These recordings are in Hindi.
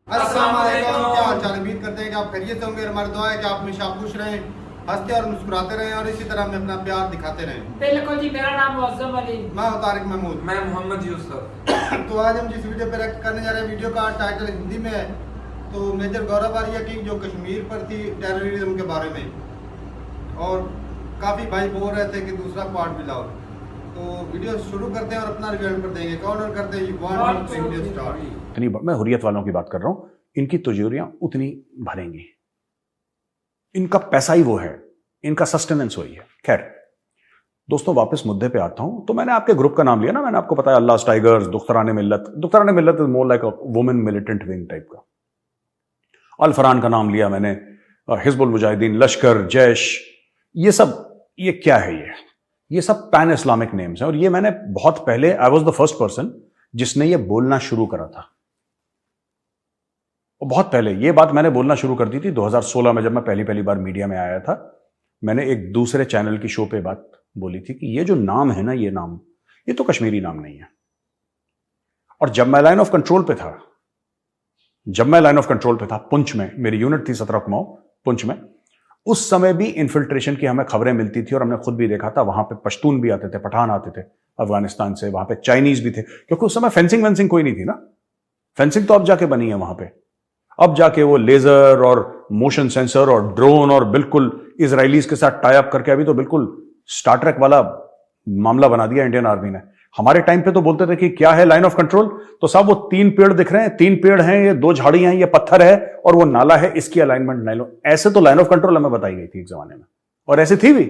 अस्सलाम वालेकुम, क्या हाल चाल। उम्मीद करते हैं कि आप खैरियत से होंगे। हमारी दुआ है कि आप हमेशा खुश रहें, हंसते और मुस्कुराते रहें और इसी तरह हमें अपना प्यार दिखाते रहें। बिल्कुल जी। मेरा नाम मुअज्जम अली, मैं हूं तारिक महमूद। मैं मोहम्मद यूसुफ। तो आज हम जिस वीडियो पे रिएक्ट करने जा रहे हैं, वीडियो का टाइटल हिंदी में है। तो मेजर गौरव आर्या की जो कश्मीर पर थी टेररिज्म के बारे में, और काफ़ी भाई बोल रहे थे कि दूसरा पार्ट भी लाओ। तो वीडियो शुरू करते हैं और अपना रिव्यू कर देंगे। काउंटर करते हैं 1 2 3 वीडियो स्टार्ट। इतनी मैं हुर्रियत वालों की बात कर रहा हूं, इनकी तिजोरियां उतनी भरेंगी, इनका पैसा ही वो है, इनका सस्टेनेंस वही है। खैर दोस्तों, वापस मुद्दे पे आता हूं। तो मैंने आपके ग्रुप का नाम लिया ना, मैंने आपको बताया अल्लाह tigers, दुख्तरान Millat. दुख्तरान Millat is more like a women militant wing type का। अल फरहान का नाम लिया मैंने, हिजबुल मुजाहिदीन, लश्कर, जैश, ये सब, ये क्या है, ये सब पैन इस्लामिक नेम्स हैं। और ये मैंने बहुत पहले, I was the first person जिसने ये बोलना शुरू करा था। और बहुत पहले ये बात मैंने बोलना शुरू कर दी थी 2016 में, जब मैं पहली बार मीडिया में आया था। मैंने एक दूसरे चैनल की शो पे बात बोली थी कि ये जो नाम है ना, ये नाम, ये तो कश्मीरी नाम नहीं है। और जब मैं लाइन ऑफ कंट्रोल पे था, पुंछ में, मेरी यूनिट थी 17 कुमाऊं पुंछ में, उस समय भी इन्फिल्ट्रेशन की हमें खबरें मिलती थी और हमने खुद भी देखा था। वहां पे पश्तून भी आते थे, पठान आते थे अफगानिस्तान से, वहां पे चाइनीज भी थे, क्योंकि उस समय फेंसिंग वेंसिंग कोई नहीं थी ना। फेंसिंग तो अब जाके बनी है वहां पे, अब जाके वो लेजर और मोशन सेंसर और ड्रोन और बिल्कुल इजरायलीज के साथ टाई अप करके, अभी तो बिल्कुल स्टार ट्रेक वाला मामला बना दिया इंडियन आर्मी ने। हमारे टाइम पे तो बोलते थे कि क्या है लाइन ऑफ कंट्रोल, तो साहब वो 3 पेड़ दिख रहे हैं, 3 पेड़ हैं, ये 2 झाड़ियां हैं, ये पत्थर है और वो नाला है, इसकी अलाइनमेंट नहीं लो। ऐसे तो लाइन ऑफ कंट्रोल हमें बताई गई थी एक जमाने में, और ऐसे थी भी,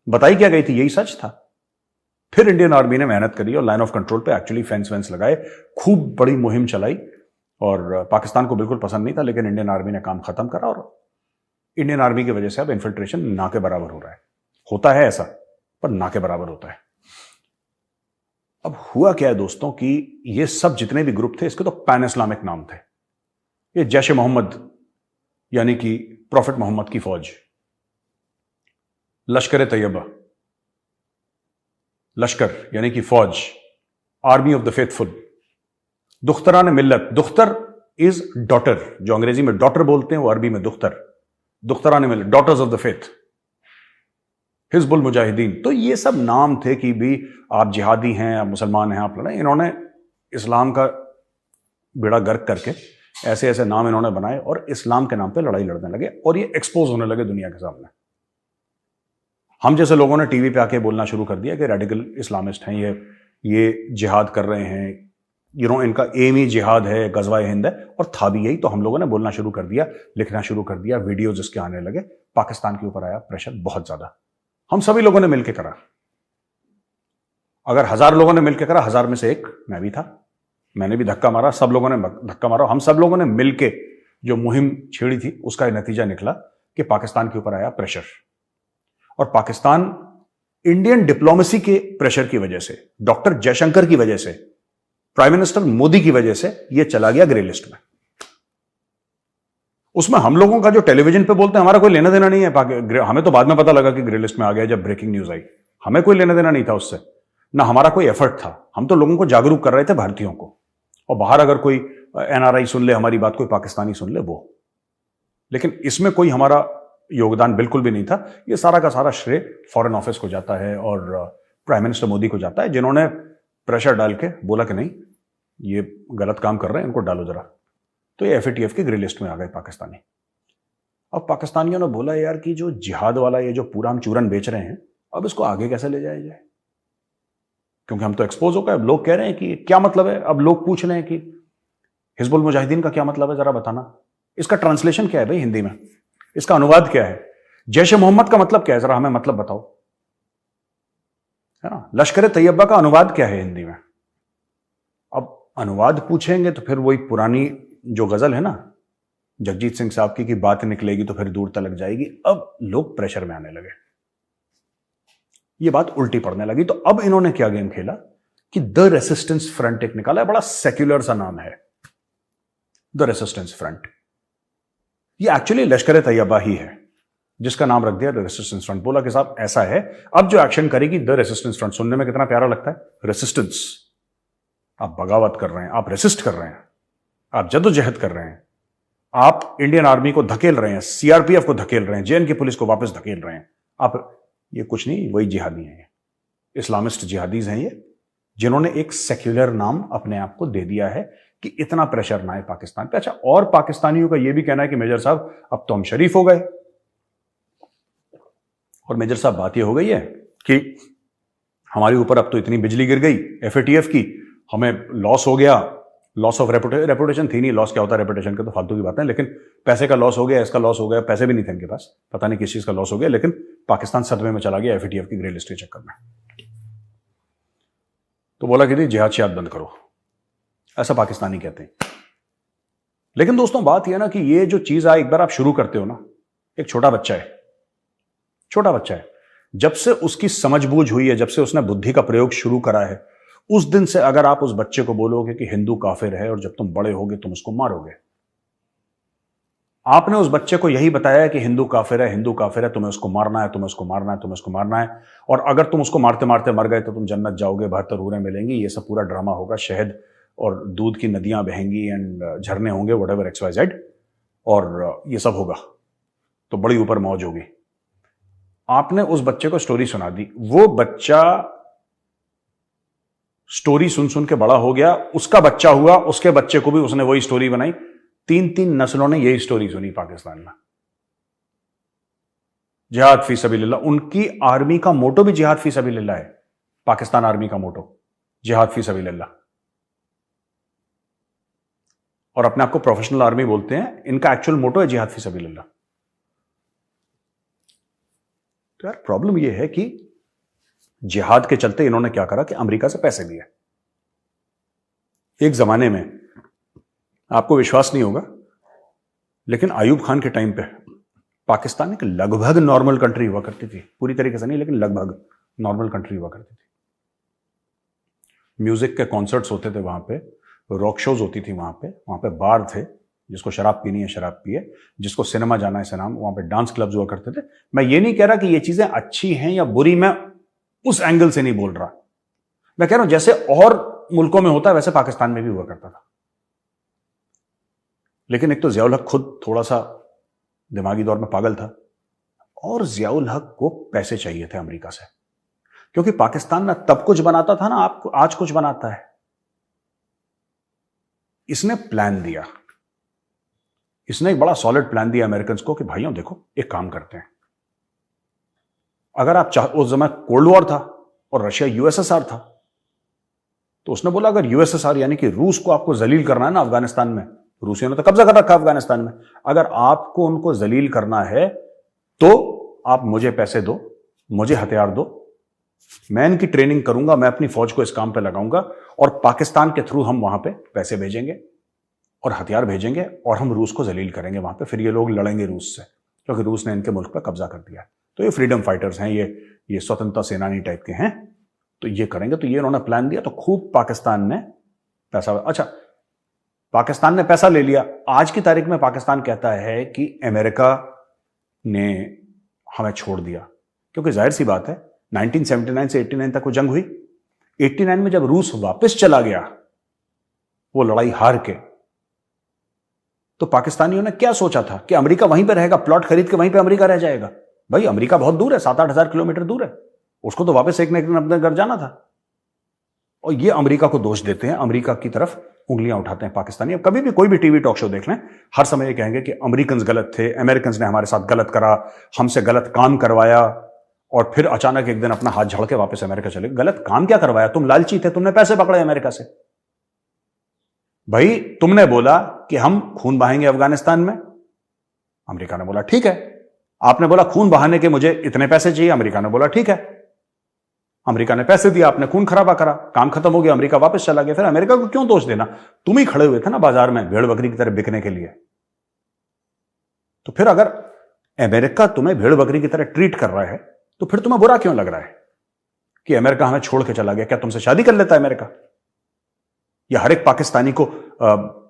बताई क्या गई थी, यही सच था। फिर इंडियन आर्मी ने मेहनत करी और लाइन ऑफ कंट्रोल पे एक्चुअली फेंस वेंस लगाए, खूब बड़ी मुहिम चलाई। और पाकिस्तान को बिल्कुल पसंद नहीं था, लेकिन इंडियन आर्मी ने काम खत्म करा और इंडियन आर्मी की वजह से अब इन्फिल्ट्रेशन ना के बराबर हो रहा है। होता है ऐसा, पर ना के बराबर होता है। अब हुआ क्या है दोस्तों कि ये सब जितने भी ग्रुप थे, इसके तो पैन इस्लामिक नाम थे। ये जैश मोहम्मद यानी कि प्रॉफिट मोहम्मद की फौज, लश्कर तैयबा, लश्कर यानी कि फौज, army of the faithful, दुख्तरान Millat, Dukhtar is daughter, जो अंग्रेजी में डॉटर बोलते हैं वो अरबी में दुख्तर, Dukhtaran Millat, daughters of the faith, Hizbul Mujahideen. तो ये सब नाम थे कि भी आप जिहादी हैं, आप मुसलमान हैं, आप लड़े। इन्होंने इस्लाम का बेड़ा गर्क करके ऐसे ऐसे नाम इन्होंने बनाए और इस्लाम के नाम पे लड़ाई लड़ने लगे और ये एक्सपोज होने लगे दुनिया के सामने। हम जैसे लोगों ने टीवी पे आके बोलना शुरू कर दिया कि रेडिकल इस्लामिस्ट हैं ये जिहाद कर रहे हैं, इनका एम ही जिहाद है, गजवा हिंद है, और था भी यही। तो हम लोगों ने बोलना शुरू कर दिया, लिखना शुरू कर दिया, वीडियोज इसके आने लगे। पाकिस्तान के ऊपर आया प्रेशर बहुत ज्यादा। हम सभी लोगों ने मिलकर करा। अगर 1000 लोगों ने मिलकर करा, 1000 में से एक मैं भी था, मैंने भी धक्का मारा, सब लोगों ने धक्का मारा। हम सब लोगों ने मिलकर जो मुहिम छेड़ी थी, उसका नतीजा निकला कि पाकिस्तान के ऊपर आया प्रेशर। और पाकिस्तान इंडियन डिप्लोमेसी के प्रेशर की वजह से, डॉक्टर जयशंकर की वजह से, प्राइम मिनिस्टर मोदी की वजह से यह चला गया ग्रे लिस्ट में। उसमें हम लोगों का जो टेलीविजन पे बोलते हैं, हमारा कोई लेना देना नहीं है। हमें तो बाद में पता लगा कि ग्रे लिस्ट में आ गया, जब ब्रेकिंग न्यूज आई। हमें कोई लेना देना नहीं था उससे, ना हमारा कोई एफर्ट था। हम तो लोगों को जागरूक कर रहे थे, भारतीयों को। और बाहर अगर कोई एनआरआई सुन ले हमारी बात, कोई पाकिस्तानी सुन ले वो, लेकिन इसमें कोई हमारा योगदान बिल्कुल भी नहीं था। ये सारा का सारा श्रेय फॉरेन ऑफिस को जाता है और प्राइम मिनिस्टर मोदी को जाता है, जिन्होंने प्रेशर डाल के बोला कि नहीं, ये गलत काम कर रहे हैं, इनको डालो जरा। तो ये एफएटीएफ की ग्रे लिस्ट में आ गए पाकिस्तानी। अब पाकिस्तानियों ने बोला यार कि जो जिहाद वाला ये जो पूरा हम चूरन बेच रहे हैं, अब इसको आगे कैसे ले जाया जाए, क्योंकि हम तो एक्सपोज हो गए। अब लोग कह रहे हैं कि क्या मतलब है, अब लोग पूछ रहे हैं कि हिजबुल मुजाहिदीन का क्या मतलब है, जरा बताना। इसका ट्रांसलेशन क्या है भाई हिंदी में, इसका अनुवाद क्या है, जैश मोहम्मद का मतलब क्या है, जरा हमें मतलब बताओ, है ना। लश्कर तैयबा का अनुवाद क्या है हिंदी में। अब अनुवाद पूछेंगे तो फिर वही पुरानी जो गजल है ना जगजीत सिंह साहब की बात निकलेगी तो फिर दूर तलक जाएगी। अब लोग प्रेशर में आने लगे, ये बात उल्टी पड़ने लगी। तो अब इन्होंने क्या गेम खेला कि द रेसिस्टेंस फ्रंट एक निकाला है, बड़ा सेक्युलर सा नाम है, द रेसिस्टेंस फ्रंट। ये एक्चुअली लश्कर तैयबा ही है जिसका नाम रख दिया द रेसिस्टेंस फ्रंट। बोला कि साहब ऐसा है, अब जो एक्शन करेगी द रेसिस्टेंस फ्रंट। सुनने में कितना प्यारा लगता है, रेसिस्टेंस, आप बगावत कर रहे हैं, आप रेसिस्ट कर रहे हैं। आप जद्दोजहद कर रहे हैं, आप इंडियन आर्मी को धकेल रहे हैं, सीआरपीएफ को धकेल रहे हैं, जेएनके पुलिस को वापस धकेल रहे हैं आप, ये कुछ नहीं, वही जिहादी हैं, इस्लामिस्ट जिहादीज हैं ये, जिन्होंने एक सेक्युलर नाम अपने आप को दे दिया है कि इतना प्रेशर ना आए पाकिस्तान पे। अच्छा, और पाकिस्तानियों का यह भी कहना है कि मेजर साहब अब तो हम शरीफ हो गए। और मेजर साहब बात यह हो गई है कि हमारे ऊपर अब तो इतनी बिजली गिर गई एफएटीएफ की, हमें लॉस हो गया, लॉस ऑफ रेपुटेशन थी नहीं, लॉस क्या होता है रेपुटेशन का तो फालतू की बात है, लेकिन पैसे का लॉस हो गया, इसका लॉस हो गया, पैसे भी नहीं थे इनके पास, पता नहीं किस चीज का लॉस हो गया, लेकिन पाकिस्तान सदमे में चला गया एफएटीएफ की ग्रे लिस्ट के चक्कर में। तो बोला कि जिहाद शिहाद बंद करो, ऐसा पाकिस्तानी कहते हैं। लेकिन दोस्तों बात यह ना कि ये जो चीज एक बार आप शुरू करते हो ना, एक छोटा बच्चा है, जब से उसकी समझबूझ हुई है, जब से उसने बुद्धि का प्रयोग शुरू करा है, उस दिन से अगर आप उस बच्चे को बोलोगे कि हिंदू काफिर है और जब तुम बड़े होगे तुम उसको मारोगे, आपने उस बच्चे को यही बताया कि हिंदू काफिर है, तुम्हें उसको मारना है, तुम्हें उसको मारना है, और अगर तुम उसको मारते मारते मर गए तो तुम जन्नत जाओगे, 72 हूरें मिलेंगी, ये सब पूरा ड्रामा होगा, शहद और दूध की नदियां बहेंगी एंड झरने होंगे, व्हाटएवर XYZ, और ये सब होगा, तो बड़ी ऊपर मौज होगी। आपने उस बच्चे को स्टोरी सुना दी, वो बच्चा स्टोरी सुन सुन के बड़ा हो गया, उसका बच्चा हुआ, उसके बच्चे को भी उसने वही स्टोरी बनाई, 3-3 नस्लों ने यही स्टोरी सुनी पाकिस्तान में। जिहाद फी सबीलिल्लाह, उनकी आर्मी का मोटो भी जिहाद फी सबीलिल्लाह है, पाकिस्तान आर्मी का मोटो जिहाद फी सबीलिल्लाह, और अपने आप को प्रोफेशनल आर्मी बोलते हैं, इनका एक्चुअल मोटो है जिहाद फी सबीलिल्लाह। तो यार प्रॉब्लम यह है कि जिहाद के चलते इन्होंने क्या करा कि अमेरिका से पैसे लिए। एक जमाने में, आपको विश्वास नहीं होगा, लेकिन आयूब खान के टाइम पे पाकिस्तान एक लगभग नॉर्मल कंट्री हुआ करती थी, पूरी तरीके से नहीं लेकिन लगभग नॉर्मल कंट्री हुआ करती थी। म्यूजिक के कॉन्सर्ट्स होते थे वहां पे, रॉक शोज होती थी वहां पे बार थे, जिसको शराब पीनी है शराब पिए, जिसको सिनेमा जाना है सिनेमा, वहां पे डांस क्लब्स हुआ करते थे। मैं ये नहीं कह रहा कि ये चीजें अच्छी हैं या बुरी, मैं उस एंगल से नहीं बोल रहा, मैं कह रहा हूं जैसे और मुल्कों में होता है वैसे पाकिस्तान में भी हुआ करता था। लेकिन एक तो जियाउल हक खुद थोड़ा सा दिमागी दौर में पागल था, और जियाउल हक को पैसे चाहिए थे अमेरिका से, क्योंकि पाकिस्तान ना तब कुछ बनाता था ना आपको आज कुछ बनाता है। इसने प्लान दिया, इसने एक बड़ा सॉलिड प्लान दिया अमेरिकन को कि भाइयों देखो एक काम करते हैं, अगर आप उस समय कोल्ड वॉर था और रशिया यूएसएसआर था, तो उसने बोला अगर यूएसएसआर यानी कि रूस को आपको जलील करना है ना अफगानिस्तान में, रूसियों ने तो कब्जा कर रखा अफगानिस्तान में, अगर आपको उनको जलील करना है तो आप मुझे पैसे दो, मुझे हथियार दो, मैं इनकी ट्रेनिंग करूंगा, मैं अपनी फौज को इस काम पे लगाऊंगा, और पाकिस्तान के थ्रू हम वहां पे पैसे भेजेंगे और हथियार भेजेंगे और हम रूस को जलील करेंगे वहां पे, फिर ये लोग लड़ेंगे रूस से, क्योंकि रूस ने इनके मुल्क पर कब्जा कर दिया। तो ये फ्रीडम फाइटर्स हैं, ये स्वतंत्रता सेनानी टाइप के हैं, तो ये करेंगे। तो ये इन्होंने प्लान दिया, तो खूब पाकिस्तान ने पैसा, अच्छा पाकिस्तान ने पैसा ले लिया। आज की तारीख में पाकिस्तान कहता है कि अमेरिका ने हमें छोड़ दिया, क्योंकि जाहिर सी बात है 1979 से 89 तक वो जंग हुई, 89 में जब रूस वापस चला गया वो लड़ाई हार के, तो पाकिस्तानियों ने क्या सोचा था कि अमेरिका वहीं पे रहेगा, प्लॉट खरीद के वहीं पे अमेरिका रह जाएगा। भाई अमेरिका बहुत दूर है, 7-8 हजार किलोमीटर दूर है, उसको तो वापस एक न एक दिन अपने घर जाना था। और ये अमेरिका को दोष देते हैं, अमेरिका की तरफ उंगलियां उठाते हैं पाकिस्तानी। अब कभी भी कोई भी टीवी टॉक शो देख लें, हर समय ये कहेंगे कि अमेरिकन गलत थे, अमेरिकन ने हमारे साथ गलत करा, हमसे गलत काम करवाया, और फिर अचानक एक दिन अपना हाथ झड़ के वापस अमेरिका चले। गलत काम क्या करवाया? तुम लालची थे, तुमने पैसे पकड़े अमेरिका से। भाई तुमने बोला कि हम खून बहाएंगे अफगानिस्तान में, अमेरिका ने बोला ठीक है। आपने बोला खून बहाने के मुझे इतने पैसे चाहिए, अमेरिका ने बोला ठीक है। अमेरिका ने पैसे दिया, आपने खून खराबा करा, काम खत्म हो गया, अमेरिका वापस चला गया। फिर अमेरिका को क्यों दोष देना? तुम ही खड़े हुए थे ना बाजार में भेड़ बकरी की तरह बिकने के लिए। तो फिर अगर अमेरिका तुम्हें भेड़ बकरी की तरह ट्रीट कर रहा है, तो फिर तुम्हें बुरा क्यों लग रहा है कि अमेरिका हमें छोड़ के चला गया? क्या तुमसे शादी कर लेता अमेरिका, या हर एक पाकिस्तानी को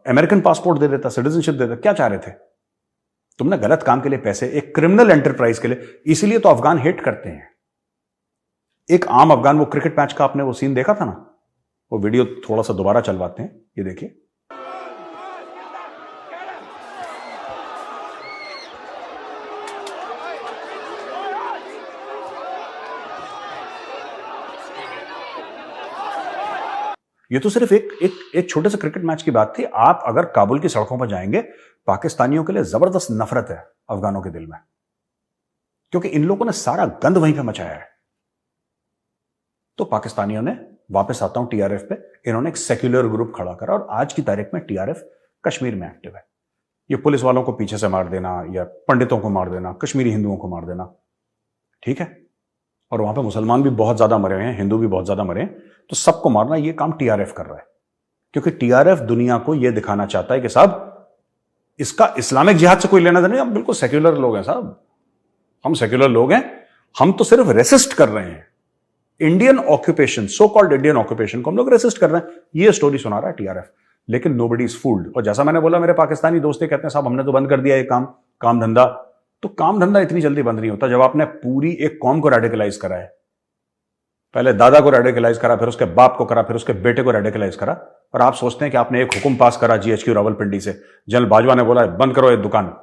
अमेरिकन पासपोर्ट दे देता, सिटीजनशिप दे देता? क्या चाह रहे थे? तुमने गलत काम के लिए पैसे, एक क्रिमिनल एंटरप्राइज के लिए, इसीलिए तो अफगान हेट करते हैं। एक आम अफगान, वो क्रिकेट मैच का आपने वो सीन देखा था ना, वो वीडियो थोड़ा सा दोबारा चलवाते हैं, ये देखिए। ये तो सिर्फ एक छोटे से क्रिकेट मैच की बात थी। आप अगर काबुल की सड़कों पर जाएंगे, पाकिस्तानियों के लिए जबरदस्त नफरत है अफगानों के दिल में, क्योंकि इन लोगों ने सारा गंद वहीं पे मचाया है। तो पाकिस्तानियों ने, वापस आता हूं टीआरएफ पे, इन्होंने एक सेक्युलर ग्रुप खड़ा करा और आज की तारीख में टीआरएफ कश्मीर में एक्टिव है। ये पुलिस वालों को पीछे से मार देना या पंडितों को मार देना, कश्मीरी हिंदुओं को मार देना, ठीक है, और वहां पे मुसलमान भी बहुत ज्यादा मरे हैं, हिंदू भी बहुत ज्यादा मरे हैं, तो सबको मारना ये काम टीआरएफ कर रहा है। क्योंकि टीआरएफ दुनिया को यह दिखाना चाहता है कि साहब इसका इस्लामिक जिहाद से कोई लेना देना नहीं, हम बिल्कुल सेक्युलर लोग हैं साहब, हम सेक्युलर लोग हैं, हम तो सिर्फ रेसिस्ट कर रहे हैं Indian occupation, so called Indian occupation को हम लोग रेसिस्ट कर रहे हैं। ये स्टोरी सुना रहा है टीआरएफ, लेकिन नोबडी इज फूल्ड। और जैसा मैंने बोला, मेरे पाकिस्तानी दोस्त कहते हैं साहब हमने तो बंद कर दिया ये काम धंधा। तो काम धंधा इतनी जल्दी बंद नहीं होता। जब आपने पूरी एक कौम को रेडिकलाइज करा है, पहले दादा को रेडिकलाइज करा, फिर उसके बाप को करा, फिर उसके बेटे को रेडिकलाइज करा, और आप सोचते हैं कि आपने एक हुक्म पास करा जीएचक्यू रावलपिंडी से, जनरल बाजवा ने बोला बंद करो ये दुकान,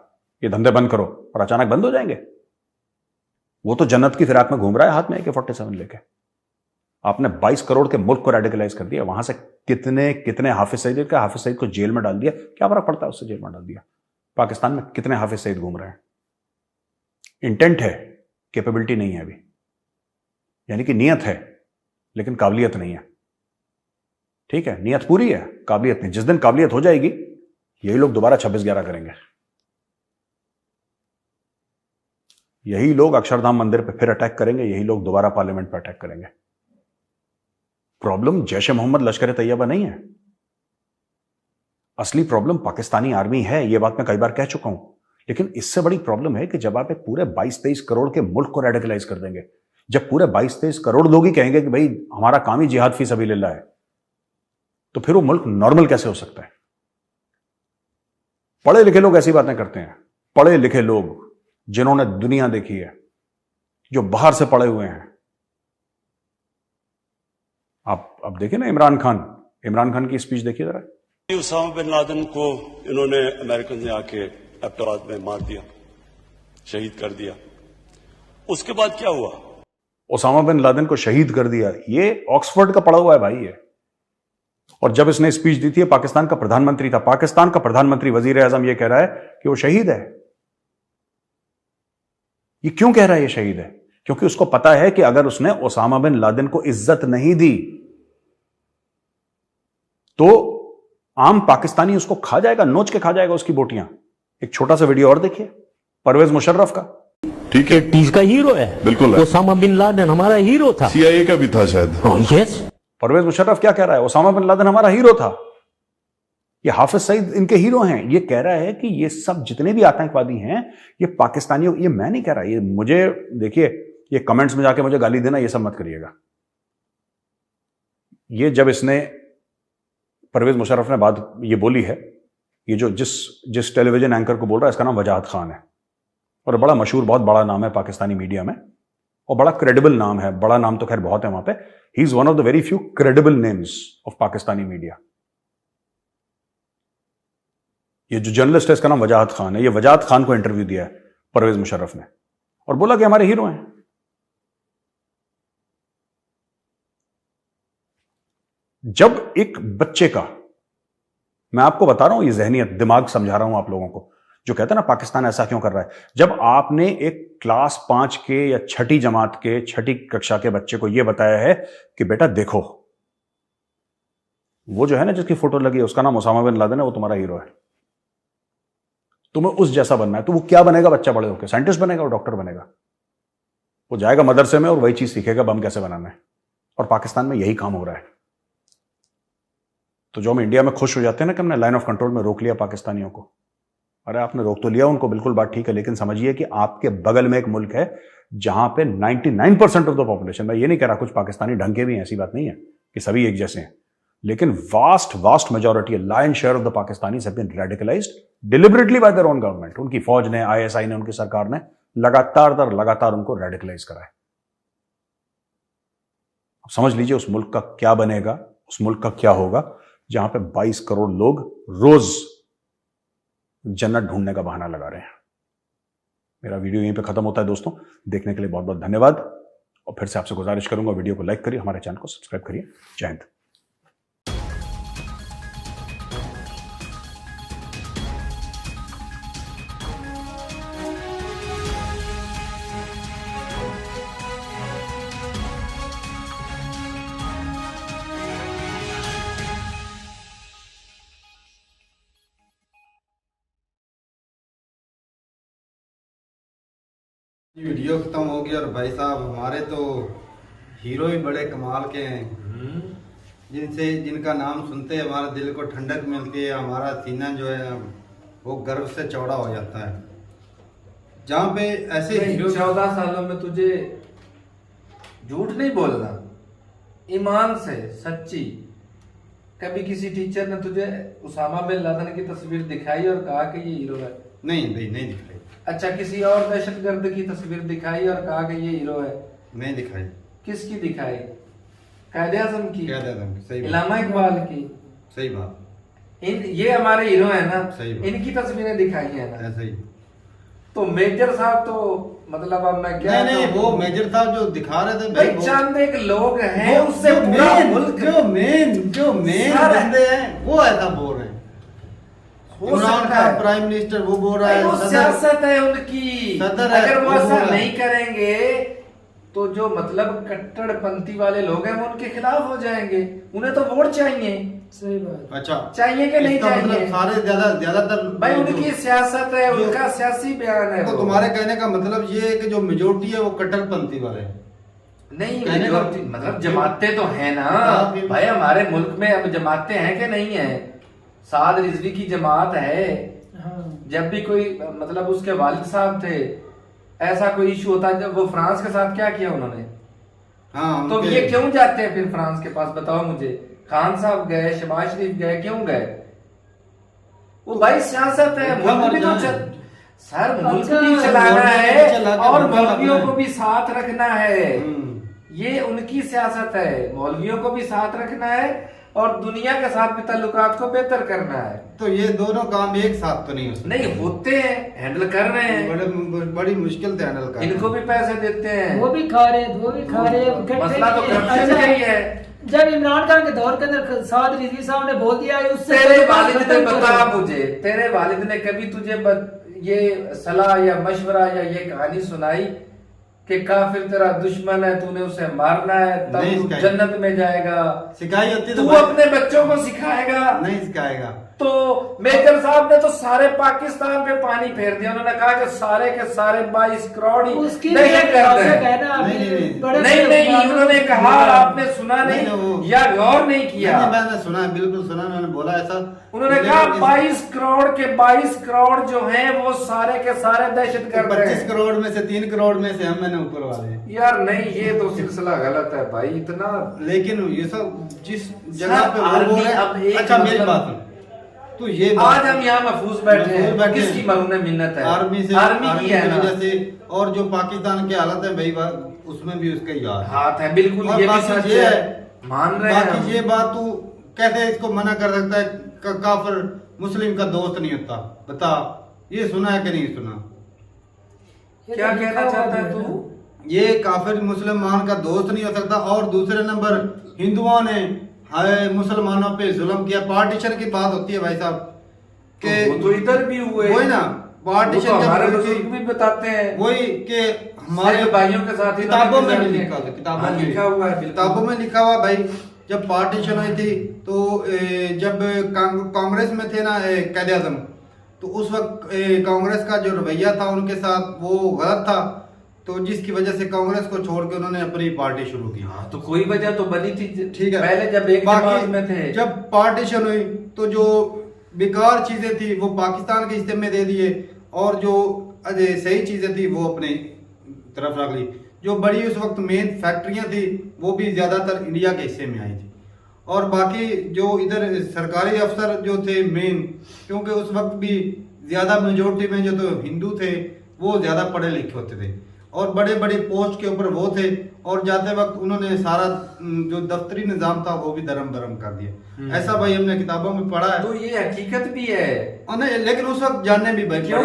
ये धंधे बंद करो, और अचानक बंद हो जाएंगे। वो तो जन्नत की फिराक में घूम रहा है हाथ में AK-47 लेके। आपने 22 करोड़ के मुल्क को रेडिकलाइज कर दिया। वहां से कितने हाफिज सईद को जेल में डाल दिया। क्या फर्क पड़ता है, उससे जेल में डाल दिया। पाकिस्तान में कितने हाफिज सईद घूम रहे हैं। इंटेंट है, कैपेबिलिटी नहीं है अभी, यानी कि नियत है लेकिन काबिलियत नहीं है। ठीक है, नियत पूरी है, काबिलियत नहीं। जिस दिन काबिलियत हो जाएगी, यही लोग दोबारा 26/11 करेंगे। यही लोग अक्षरधाम मंदिर पे फिर अटैक करेंगे, यही लोग दोबारा पार्लियामेंट पे अटैक करेंगे। प्रॉब्लम जैश ए मोहम्मद लश्कर ए तैयबा नहीं है, असली प्रॉब्लम पाकिस्तानी आर्मी है। यह बात मैं कई बार कह चुका हूं। लेकिन इससे बड़ी प्रॉब्लम है कि जब आप एक पूरे 22-23 करोड़ के मुल्क को रेडिकलाइज कर देंगे, जब पूरे 22-23 करोड़ लोग ही कहेंगे कि भाई हमारा काम ही जिहाद फी सबीलिल्लाह है, तो फिर वो मुल्क नॉर्मल कैसे हो सकता है। पढ़े लिखे लोग ऐसी बातें करते हैं, पढ़े लिखे लोग जिन्होंने दुनिया देखी है, जो बाहर से पढ़े हुए हैं। आप अब देखिए ना, इमरान खान की स्पीच देखिए जरा। उसामा बिन लादेन को इन्होंने अमेरिकन ने आके एबटाबाद में मार दिया, शहीद कर दिया। उसके बाद क्या हुआ? उसामा बिन लादेन को शहीद कर दिया। ये ऑक्सफोर्ड का पढ़ा हुआ है भाई ये। और जब इसने स्पीच दी थी, पाकिस्तान का प्रधानमंत्री था, पाकिस्तान का प्रधानमंत्री वजीर आजम ये कह रहा है कि वो शहीद है। ये क्यों कह रहा है ये शहीद है? क्योंकि उसको पता है कि अगर उसने उसामा बिन लादेन को इज्जत नहीं दी तो आम पाकिस्तानी उसको खा जाएगा, नोच के खा जाएगा उसकी बोटियां। एक छोटा सा वीडियो और देखिए, परवेज मुशर्रफ का। ठीक है, तीस का हीरो है, बिल्कुल। ओसामा बिन लादेन हमारा हीरो था, CIA का भी था शायद। यस। परवेज मुशर्रफ क्या कह रहा है? ओसामा बिन लादेन हमारा हीरो था, ये हाफिज सईद इनके हीरो हैं। ये कह रहा है कि ये सब जितने भी आतंकवादी हैं ये पाकिस्तानियों, ये मैं नहीं कह रहा, ये मुझे देखिए, ये कमेंट्स में जाके मुझे गाली देना ये सब मत करिएगा। ये जब इसने, परवेज मुशर्रफ ने बात ये बोली है, ये जो जिस टेलीविजन एंकर को बोल रहा है, इसका नाम वजाहत खान है, और बड़ा मशहूर, बहुत बड़ा नाम है पाकिस्तानी मीडिया में, और बड़ा क्रेडिबल नाम है। बड़ा नाम तो खैर बहुत है वहां पे। He is one of the very few credible names of Pakistani media. ये जो जर्नलिस्ट है इसका नाम वजाहत खान है। ये वजाहत खान को इंटरव्यू दिया है परवेज मुशर्रफ ने, और बोला कि हमारे हीरो हैं। जब एक बच्चे का, मैं आपको बता रहा हूं ये जहनियत, दिमाग समझा रहा हूं आप लोगों को, जो कहते हैं ना पाकिस्तान ऐसा क्यों कर रहा है। जब आपने एक क्लास 5 के या 6ठी जमात के, 6ठी कक्षा के बच्चे को यह बताया है कि बेटा देखो, वो जो है ना जिसकी फोटो लगी है उसका नाम उसामा बिन लादेन है, वो तुम्हारा हीरो है, तुम्हें उस जैसा बनना है। तो वो क्या बनेगा बच्चा बड़े होकर? साइंटिस्ट बनेगा, और डॉक्टर बनेगा। वो जाएगा मदरसे में और वही चीज सीखेगा, बम कैसे बनाना है। और पाकिस्तान में यही काम हो रहा है। तो जो हम इंडिया में खुश हो जाते हैं ना कि हमने लाइन ऑफ कंट्रोल में रोक लिया पाकिस्तानियों को, अरे आपने रोक तो लिया उनको, बिल्कुल बात ठीक है, लेकिन समझिए कि आपके बगल में एक मुल्क है जहां पे 99% ऑफ द पॉपुलेशन, मैं ये नहीं कह रहा कुछ पाकिस्तानी ढंग के भी हैं, ऐसी बात नहीं है कि सभी एक जैसे हैं, लेकिन vast majority, lion share of the Pakistanis have been radicalised deliberately by their own government. उनकी फौज ने, ISI ने, उनकी सरकार ने लगातार उनको रेडिकलाइज करा है। अब समझ लीजिए उस मुल्क का क्या बनेगा, उस मुल्क का क्या होगा जहां पे 22 करोड़ लोग रोज जन्नत ढूंढने का बहाना लगा रहे हैं। मेरा वीडियो यहीं पे खत्म होता है दोस्तों। देखने के लिए बहुत बहुत धन्यवाद, और फिर से आपसे गुजारिश करूंगा वीडियो को लाइक करिए, हमारे चैनल को सब्सक्राइब करिए। जय हिंद। वीडियो खत्म हो गया और भाई साहब हमारे तो हीरो ही बड़े कमाल के हैं, जिनका नाम सुनते ही हमारे दिल को ठंडक मिलती है, हमारा सीना जो है वो गर्व से चौड़ा हो जाता है। जहाँ पे ऐसे हीरो 14 सालों में तुझे झूठ नहीं बोलना, ईमान से सच्ची, कभी किसी टीचर ने तुझे उसामा बिन लादेन की तस्वीर दिखाई और कहा कि ये हीरो है? नहीं भाई, नहीं दिखाई। अच्छा, किसी और दहशतगर्द की तस्वीर दिखाई और कहा कि ये हीरो है? नहीं दिखाई। किसकी दिखाई? कायदे-ए-आज़म की, सही बात, इल्लामा इकबाल की। सही बात। ये हमारे हीरो है ना, सही बात। इनकी तस्वीरें दिखाई है ना। ऐसे ही तो मेजर साहब तो मतलब अब मैं क्या नहीं, वो मेजर साहब जो दिखा रहे थे भाई, चंद एक लोग हैं, उससे जो पूरा मेन मुल्क जो मेन बंदे हैं वो ऐसा बोल रहे हैं। इमरान खान प्राइम मिनिस्टर वो बोल रहा है, वो सियासत है उनकी। सदर है, अगर वो वो ऐसा बोल रहा है। नहीं करेंगे तो जो मतलब कट्टरपंथी वाले लोग हैं वो उनके खिलाफ हो जाएंगे। उन्हें तो वोट चाहिए। सही बात। अच्छा, चाहिए कि नहीं इसका चाहिए? मतलब सारे ज्यादातर भाई उनकी सियासत है, उनका सियासी बयान है। तो वो। तुम्हारे कहने का मतलब ये है कि जो मेजोरिटी है वो कट्टरपंथी वाले हैं। नहीं, कहने का मतलब जमातें तो है ना हाँ, भाई, हमारे मुल्क में अब जमातें हैं कि नहीं है? साद रिजवी की जमात है। हाँ। जब भी कोई मतलब उसके वालिद साहब थे, ऐसा कोई इशू होता है, जब वो फ्रांस के साथ क्या किया उन्होंने? हाँ, तो ये क्यों जाते हैं फिर फ्रांस के पास, बताओ मुझे। खान साहब गए, शहबाज शरीफ गए, क्यों गए? वो भाई सियासत है, मुल्क भी तो सर मुल्क भी चलाना है और मौलवियों को भी साथ रखना है। ये उनकी सियासत है, मौलवियों को भी साथ रखना है और दुनिया के साथ भी ताल्लुकात को बेहतर करना है। तो ये दोनों काम एक साथ तो नहीं हो सकते। नहीं होते हैं, हैंडल कर रहे हैं, बड़ी मुश्किल से हैंडल कर। इनको भी पैसे देते हैं, वो भी खा रहे हैं, वो भी खा रहे हैं। मसला तो करप्शन का ही है। जब इमरान खान के दौर के अंदर साद रिजवी साहब ने बोल दिया है, उससे तेरे वालिद ने बता मुझे, तेरे वालिद ने कभी तुझे ये सलाह या मशवरा या ये कहानी सुनाई कि काफिर तेरा दुश्मन है, तूने उसे मारना है तब तू जन्नत में जाएगा? सिखाई होती तू अपने बच्चों को सिखाएगा? नहीं सिखाएगा। तो मेजर साहब ने तो सारे पाकिस्तान पे पानी फेर दिया। उन्होंने कहा कि सारे के सारे 22 करोड़ उसकी नहीं, उन्होंने कहा, आपने सुना नहीं या गौर नहीं किया? मैंने सुना, बिल्कुल सुना, उन्होंने बोला ऐसा। उन्होंने कहा 22 करोड़ के 22 करोड़ जो हैं वो सारे के सारे दहशतगर्द हैं। 25 करोड़ में से 3 करोड़ में से हम मैंने ऊपर वाले। यार नहीं, ये तो सिलसिला गलत है भाई, इतना। लेकिन ये सब जिस जगह पे वो बोल रहे हैं। अच्छा मेरी बात सुन, तो ये आज हम यहाँ महफूज बैठे हैं, किसकी मरूने मिन्नत है? आर्मी की वजह से। और जो पाकिस्तान की हालत है भाई, उसमें भी उसका ही हाथ है। बिल्कुल, ये भी सच है, मान रहे हैं। बाकी ये बात तू कैसे इसको मना कर सकता है? काफिर मुस्लिम का दोस्त नहीं होता, बता। ये सुना है कि नहीं सुना? क्या कहना चाहता है तू? ये काफिर मुसलमान का दोस्त नहीं हो सकता। और दूसरे नंबर हिंदुओं ने मुसलमानों पे जुल्म किया। पार्टीशन की बात होती है भाई साहब के तो इधर भी हुए, वही ना पार्टीशन, हमारे बुजुर्ग भी बताते हैं वही कि हमारे भाइयों के साथ किताबों में भी लिखा हुआ, किताबों में लिखा हुआ भाई। जब पार्टीशन हुई थी तो जब कांग्रेस में थे ना कायदे-ए-आज़म, तो उस वक्त कांग्रेस का जो रवैया था उनके साथ वो गलत था, तो जिसकी वजह से कांग्रेस को छोड़ के उन्होंने अपनी पार्टी शुरू की। हाँ, तो कोई वजह तो बनी थी, ठीक है। पहले जब एक जमात में थे, जब पार्टीशन हुई तो जो बेकार चीजें थी वो पाकिस्तान के हिस्से में दे दिए और जो सही चीजें थी वो अपने तरफ रख ली। जो बड़ी उस वक्त मेन फैक्ट्रियां थी वो भी ज्यादातर इंडिया के हिस्से में आई थी। और बाकी जो इधर सरकारी अफसर जो थे मेन, क्योंकि उस वक्त भी ज्यादा मेजोरिटी में जो तो हिंदू थे वो ज्यादा पढ़े लिखे होते थे और बड़े बड़े पोस्ट के ऊपर वो थे, और जाते वक्त उन्होंने सारा जो दफ्तरी निजाम था वो भी दरम बरम कर दिया। ऐसा भाई हमने किताबों में पढ़ा है। तो ये हकीकत भी है। नहीं, लेकिन उस वक्त जानने भी भाई क्यों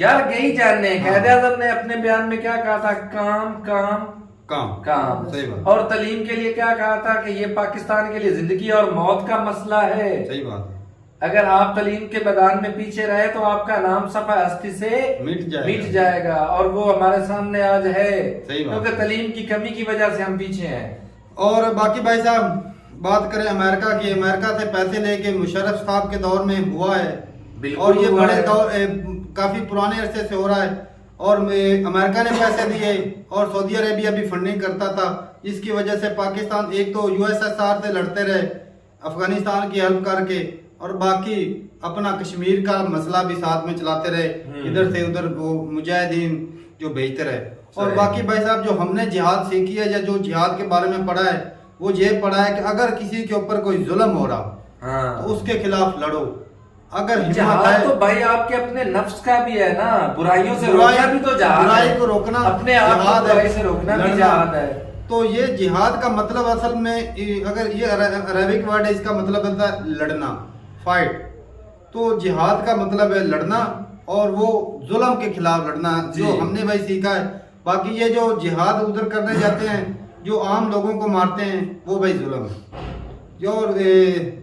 यार गई जानने। हाँ। कायदे-ए-आज़म ने अपने बयान में क्या कहा था? काम काम काम काम। सही बात। और तलीम के लिए क्या कहा था कि ये पाकिस्तान के लिए जिंदगी और मौत का मसला है। सही बात। अगर आप तलीम के मैदान में पीछे रहे तो आपका नाम सफा हस्ती से मिट जाएगा और वो हमारे सामने आज है, क्योंकि तलीम की कमी की वजह से हम पीछे हैं। और बाकी भाई साहब बात करें अमेरिका की, अमेरिका से पैसे लेके मुशर्रफ साहब के दौर में हुआ है और ये बड़े दौर काफी पुराने अरसे से हो रहा है। और अमेरिका ने पैसे दिए और सऊदी अरेबिया भी फंडिंग करता था। इसकी वजह से पाकिस्तान एक तो यूएसएसआर से लड़ते रहे अफगानिस्तान की हेल्प करके, और बाकी अपना कश्मीर का मसला भी साथ में चलाते रहे, इधर से उधर वो मुजाहिदीन जो भेजते रहे। और बाकी भाई साहब जो हमने जिहाद सीखी है या जो जिहाद के बारे में पढ़ा है वो ये पढ़ा है कि अगर किसी के ऊपर कोई जुल्म हो रहा तो उसके खिलाफ लड़ो। अगर हिम्मत है तो भाई आपके अपने नफ्स का भी है ना, बुराइयों से रोकना भी तो जिहाद है, बुराई को रोकना अपने आप को बुराई से रोकना भी जिहाद है। तो ये जिहाद का मतलब असल में अगर ये अरबिक वर्ड है, इसका मतलब होता है लड़ना, फाइट। तो जिहाद का मतलब है लड़ना और वो जुल्म के खिलाफ लड़ना, जो हमने भाई सीखा है। बाकी ये जो जिहाद उधर करने जाते हैं जो आम लोगों को मारते हैं वो भाई जुल्म है, जो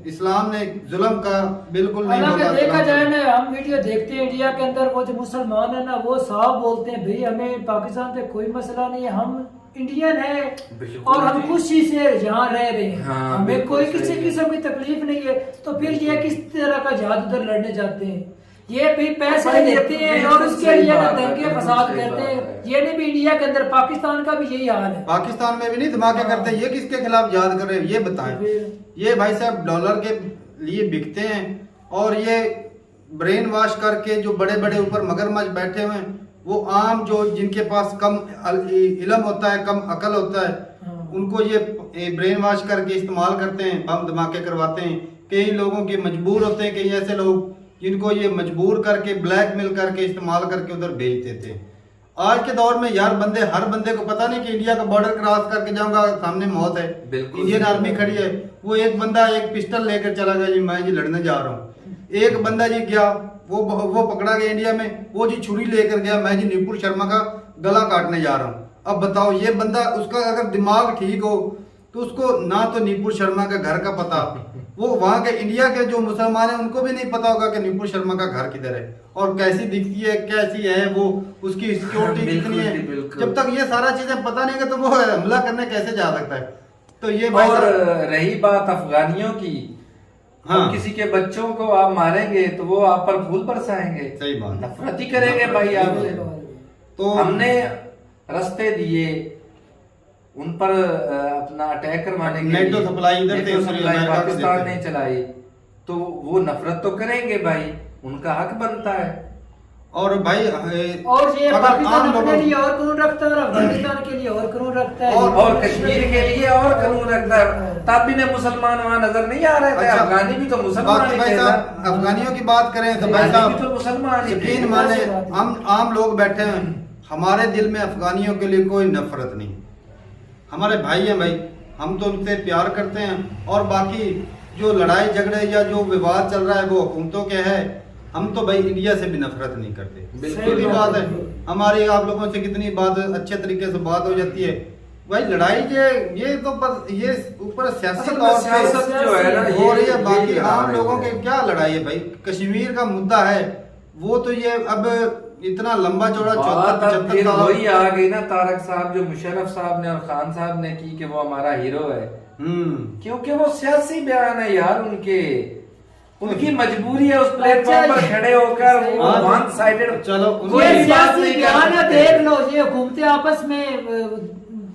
इस्लाम ने जुल्म का बिल्कुल नहीं बोला। देखा जाए ना, हम वीडियो देखते हैं इंडिया के अंदर, वो जो मुसलमान है ना वो साफ बोलते हैं भाई हमें पाकिस्तान से कोई मसला नहीं है, हम इंडियन है और हम खुशी से यहाँ रह रहे हैं, हमें कोई किसी किस्म की तकलीफ नहीं है। तो फिर ये किस तरह का जिहाद उधर लड़ने जाते हैं? ये भी पैसे देते हैं और उसके लिए दंगे फसाद करते हैं। ये नहीं भी इंडिया के अंदर, पाकिस्तान का भी यही हाल है। पाकिस्तान में भी नहीं धमाके करते, ये किसके खिलाफ जिहाद कर रहे हैं ये बताएं। ये भाई साहब डॉलर के लिए बिकते हैं और ये ब्रेन वॉश करके जो बड़े बड़े ऊपर मगरमच्छ बैठे हुए हैं वो आम जो जिनके पास कम इल्म होता है, कम अकल होता है, उनको ये ब्रेन वॉश करके इस्तेमाल करते हैं, बम धमाके करवाते हैं। कई लोगों के मजबूर होते हैं, कई ऐसे लोग जिनको ये मजबूर करके ब्लैकमेल करके इस्तेमाल करके उधर भेज देते हैं। आज के दौर में यार बंदे, हर बंदे को पता नहीं कि इंडिया का बॉर्डर क्रॉस करके जाऊंगा सामने मौत है, इंडियन आर्मी खड़ी है। वो एक बंदा एक पिस्टल लेकर चला गया जी, मैं जी लड़ने जा रहा हूँ। एक बंदा जी गया, वो पकड़ा गया इंडिया में, वो जी छुरी लेकर गया, मैं जी नुपुर शर्मा का गला काटने जा रहा हूँ। अब बताओ ये बंदा, उसका अगर दिमाग ठीक हो तो उसको ना तो नुपुर शर्मा का घर का पता, वो वहां के इंडिया के जो मुसलमान है उनको भी नहीं पता होगा कि नुपुर शर्मा का घर किधर है और कैसी दिखती है, कैसी है वो, उसकी सिक्योरिटी कितनी है। जब तक ये सारा चीजें पता नहीं है तो वो हमला करने कैसे जा सकता है? तो ये और रही बात अफगानियों की, हाँ, किसी के बच्चों को आप मारेंगे तो वो आप पर फूल बरसाएंगे, सही बात, नफरत ही करेंगे भाई आपसे। तो हमने रास्ते दिए उन पर अपना अटैक करवाने के लिए, नेटो सप्लाई इधर से पाकिस्तान ने चलाई, तो वो नफरत तो करेंगे भाई, उनका हक बनता है। और भाई और ये पाकिस्तान अपने लिए और कानून रखता है और अफगानिस्तान के लिए और कानून रखता है और कश्मीर के लिए और कानून रखता है। तब भी मुसलमान वहाँ नजर नहीं आ रहे थे। अच्छा, अफगानी भी तो मुसलमान भाई साहब, अफगानियों की बात करें तो भाई साहब तो मुसलमान, यकीन माने हम आम लोग बैठे हैं, हमारे दिल में अफगानियों के लिए कोई नफरत नहीं, हमारे भाई हैं भाई, हम तो उनसे प्यार करते हैं। और बाकी जो लड़ाई झगड़े या जो विवाद चल रहा है वो हुकूमतों के है, हम तो भाई इंडिया से भी नफरत नहीं करते। सीधी बात है, हमारी आप लोगों से कितनी बात अच्छे तरीके से बात हो जाती है भाई। लड़ाई ये तो ये ऊपर सियासी तौर पे जो है ना हो रही है, बाकी आम लोगों के क्या लड़ाई है भाई? कश्मीर का मुद्दा है वो तो ये अब इतना लंबा चौड़ा 74 साल वही आ गई ना तारक साहब, जो मुशर्रफ साहब ने और खान साहब ने की कि वो हमारा हीरो है, क्योंकि वो सियासी बयान है यार, उनकी मजबूरी है उस प्लेटफॉर्म पर खड़े होकर वो वन साइडेड। चलो ये सियासी बयान है, देख लो ये हुकूमतें आपस में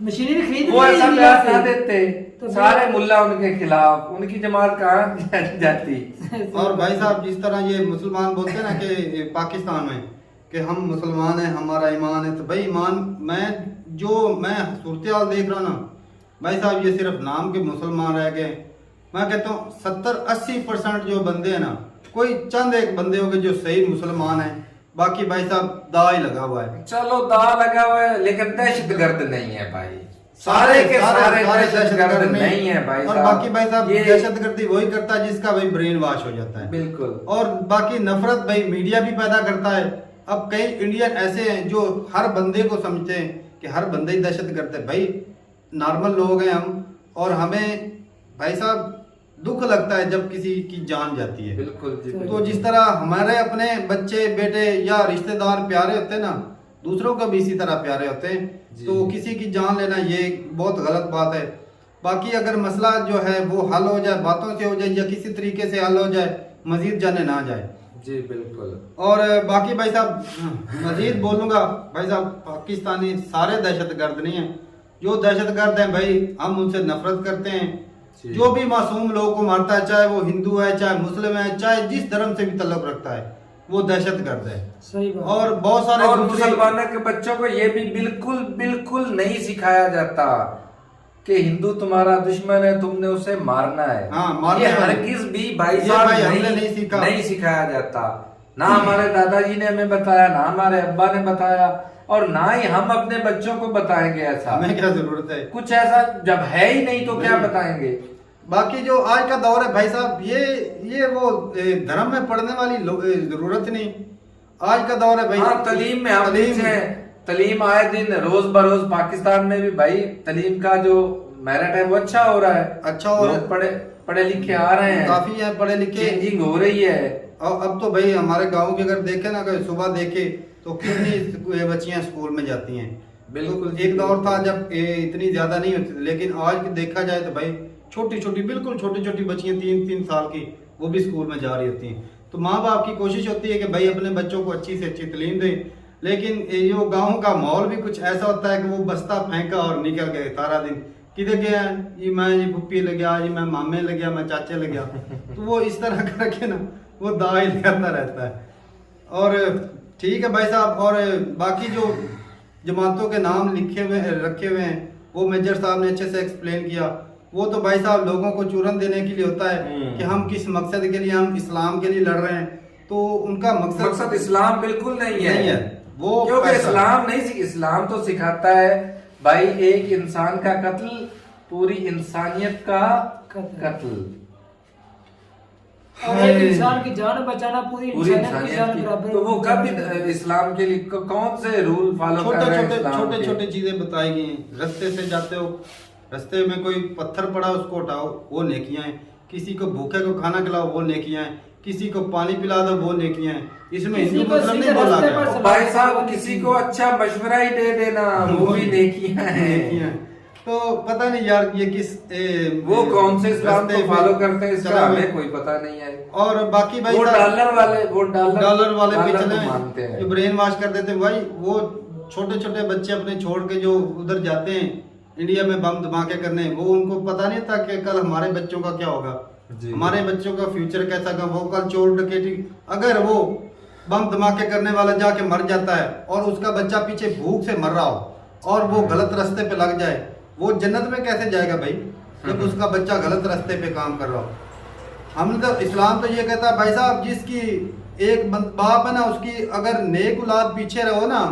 मशीनरी खरीद वो ऐसा बयान ना देते तो सारे मुल्ला उनके खिलाफ, उनकी जमात कहाँ जाती। और भाई साहब जिस तरह ये मुसलमान बोलते हैं ना कि पाकिस्तान में कि हम मुसलमान हैं, हमारा ईमान है, तो भाई ईमान मैं सूरत देख रहा हूँ ना भाई साहब, ये सिर्फ नाम के मुसलमान रह गए। मैं कहता हूँ 70-80% जो बंदे हैं ना, कोई चंद एक बंदे होंगे जो सही मुसलमान हैं, बाकी भाई साहब दा ही लगा हुआ है। चलो दा लगा हुआ है लेकिन दहशतगर्द नहीं है भाई, सारे के सारे दहशतगर्द नहीं है भाई। और बाकी भाई साहब दहशतगर्दी वही करता है जिसका भाई ब्रेन वॉश हो जाता है, बिल्कुल। और बाकी नफरत भाई मीडिया भी पैदा करता है। अब कई इंडियन ऐसे हैं जो हर बंदे को समझते हैं कि हर बंदे ही दहशतगर्द है। भाई नॉर्मल लोग हैं हम, और हमें भाई साहब दुख लगता है जब किसी की जान जाती है। बिल्कुल जी, तो जिस तरह हमारे अपने बच्चे बेटे या रिश्तेदार प्यारे होते हैं ना, दूसरों को भी इसी तरह प्यारे होते हैं। तो किसी की जान लेना ये बहुत गलत बात है। बाकी अगर मसला जो है वो हल हो जाए, बातों से हो जाए या किसी तरीके से हल हो जाए, मजीद जाने ना जाए। जी बिल्कुल। और बाकी भाई साहब मजीद बोलूंगा भाई साहब, पाकिस्तानी सारे दहशतगर्द नहीं हैं। जो दहशतगर्द हैं भाई हम उनसे नफरत करते हैं। जो भी मासूम लोगों को मारता है, चाहे वो हिंदू है, चाहे मुस्लिम है, चाहे जिस धर्म से भी तल्लुक रखता है, वो दहशतगर्द है। सही बात। और बहुत सारे और मुसलमानों के बच्चों को ये भी बिल्कुल बिल्कुल नहीं सिखाया जाता कि हिंदू तुम्हारा दुश्मन है, तुमने उसे मारना है। हाँ, मारना ये है। हरगिज भी भाई ये साहब भाई हमने नहीं सिखाया जाता। ना हमारे दादाजी ने हमें बताया, ना हमारे अब्बा ने बताया, और ना ही हम अपने बच्चों को बताएंगे ऐसा। हमें क्या जरूरत है, कुछ ऐसा जब है ही नहीं तो क्या बताएंगे। बाकी जो आज का दौर है भाई साहब, ये वो धर्म में पढ़ने वाली जरूरत नहीं। आज का दौर है भाई। हाँ, तलीम में हम पीछे तलीम आए दिन रोज बरोज पाकिस्तान में भी भाई तलीम का जो मेरिट है वो अच्छा हो रहा है। अच्छा हो रहा है। पढ़े लिखे आ रहे हैं, काफी है पढ़े लिखे, चेंजिंग हो रही है। और अब तो भाई हमारे गांव के अगर देखे ना, अगर सुबह देखे तो कितनी बच्चियां स्कूल में जाती हैं। बिल्कुल। तो एक दौर था जब इतनी ज्यादा नहीं होती, लेकिन आज देखा जाए तो भाई छोटी छोटी बिल्कुल छोटी छोटी बच्चियां 3-3 साल की वो भी स्कूल में जा रही होती हैं। तो माँ बाप की कोशिश होती है कि भाई अपने बच्चों को अच्छी से अच्छी तालीम दें, लेकिन ये गाँव का माहौल भी कुछ ऐसा होता है कि वो बस्ता फेंका और निकल गए सारा दिन। किधर गया, ये मैं ये पुप्पी लग गया, ये मैं मामे लग गया, मैं चाचे लग गया। तो वो इस तरह करके ना वो दाई लगाता रहता है। और ठीक है भाई साहब, और बाकी जो जमातों के नाम रखे हुए हैं वो मेजर साहब ने अच्छे से एक्सप्लेन किया। वो तो भाई साहब लोगों को चूरन देने के लिए होता है कि हम किस मकसद के लिए, हम इस्लाम के लिए लड़ रहे हैं। तो उनका मकसद इस्लाम बिल्कुल नहीं है। वो क्योंकि इस्लाम तो सिखाता है भाई एक इंसान का कत्ल पूरी इंसानियत का कत्ल, और एक इंसान की जान बचाना पूरी इंसानियत की जान बराबर। तो वो कब इस्लाम के लिए कौन से रूल फॉलो कर रहे हैं? छोटे छोटे चीजें बताई गई हैं। रास्ते से जाते हो, रास्ते में कोई पत्थर पड़ा उसको उठाओ, वो नेकियां हैं। किसी को भूखे को खाना खिलाओ, वो नेकियां हैं। किसी को पानी पिला दो, वो नेकियां हैं। इसमें हिंदू मुस्लिम नहीं बोला गया। भाई साहब किसी को अच्छा मशवरा ही दे देना, वो भी नेकियां हैं। तो पता नहीं यार ये किस वो कौन से इस्लाम को फॉलो करते हैं, इसका हमें कोई पता नहीं है। और बाकी भाई वो डॉलर वाले पिछले मानते हैं, जो ब्रेन वॉश कर देते हैं भाई। वो छोटे छोटे बच्चे अपने छोड़ के जो उधर जाते हैं इंडिया में बम धमाके करने, वो उनको पता नहीं था कि कल हमारे बच्चों का क्या होगा, हमारे बच्चों का फ्यूचर कैसा होगा। वो कल चोर डकैती, अगर वो बम धमाके करने वाला जाके मर जाता है और उसका बच्चा पीछे भूख से मर रहा हो और वो गलत रास्ते पे लग जाए, वो जन्नत में कैसे जाएगा भाई, जब उसका बच्चा गलत रास्ते पे काम कर रहा हो। हम तो इस्लाम तो ये कहता है भाई साहब, जिसकी एक बाप है ना, उसकी अगर नेक औलाद पीछे रहो ना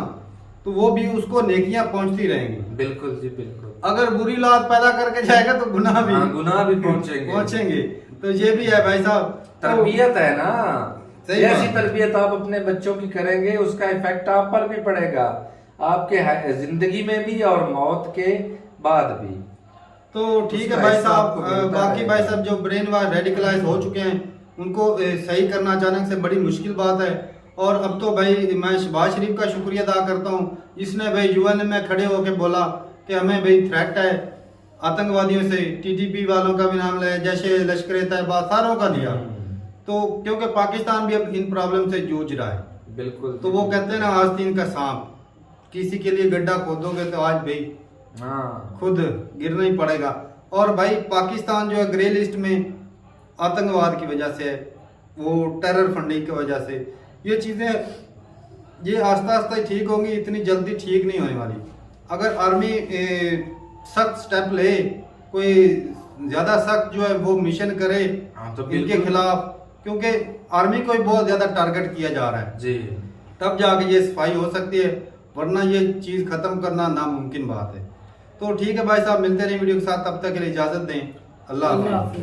तो वो भी उसको नेकियां पहुंचती रहेंगी। बिल्कुल जी बिल्कुल। अगर बुरी औलाद पैदा करके जाएगा तो गुनाह भी पहुंचेंगे। तो ये भी है भाई साहब, तरबियत है ना। सही ऐसी तरबियत आप अपने बच्चों की करेंगे, उसका इफेक्ट आप पर भी पड़ेगा, आपके जिंदगी में भी और मौत के बाद भी। तो ठीक है भाई साहब। बाकी भाई साहब जो ब्रेन वॉश रेडिकलाइज हो चुके हैं उनको सही करना अचानक से बड़ी मुश्किल बात है। और अब तो भाई मैं शहबाज शरीफ का शुक्रिया अदा करता हूँ, इसने भाई यूएन में खड़े होकर बोला कि हमें भाई थ्रेट है आतंकवादियों से। टीटीपी वालों का भी नाम लिया, जैसे लश्कर तैयबा सारों का लिया। तो क्योंकि पाकिस्तान भी अब इन प्रॉब्लम से जूझ रहा है। बिल्कुल। तो वो कहते हैं ना आस्तीन का सांप, किसी के लिए गड्ढा खोदोगे तो आज भाई खुद गिरना ही पड़ेगा। और भाई पाकिस्तान जो है ग्रे लिस्ट में आतंकवाद की वजह से है, वो टेरर फंडिंग की वजह से, ये चीज़ें ये आस्ता आस्ता ही ठीक होंगी, इतनी जल्दी ठीक नहीं होने वाली। अगर आर्मी सख्त स्टेप ले, कोई ज़्यादा सख्त जो है वो मिशन करे तो इनके खिलाफ, क्योंकि आर्मी को ही बहुत ज़्यादा टारगेट किया जा रहा है जी, तब जाके ये सफाई हो सकती है, वरना ये चीज़ ख़त्म करना नामुमकिन बात है। तो ठीक है भाई साहब, मिलते रहे वीडियो के साथ, तब तक के लिए इजाज़त दें। अल्लाह हाफ़िज़।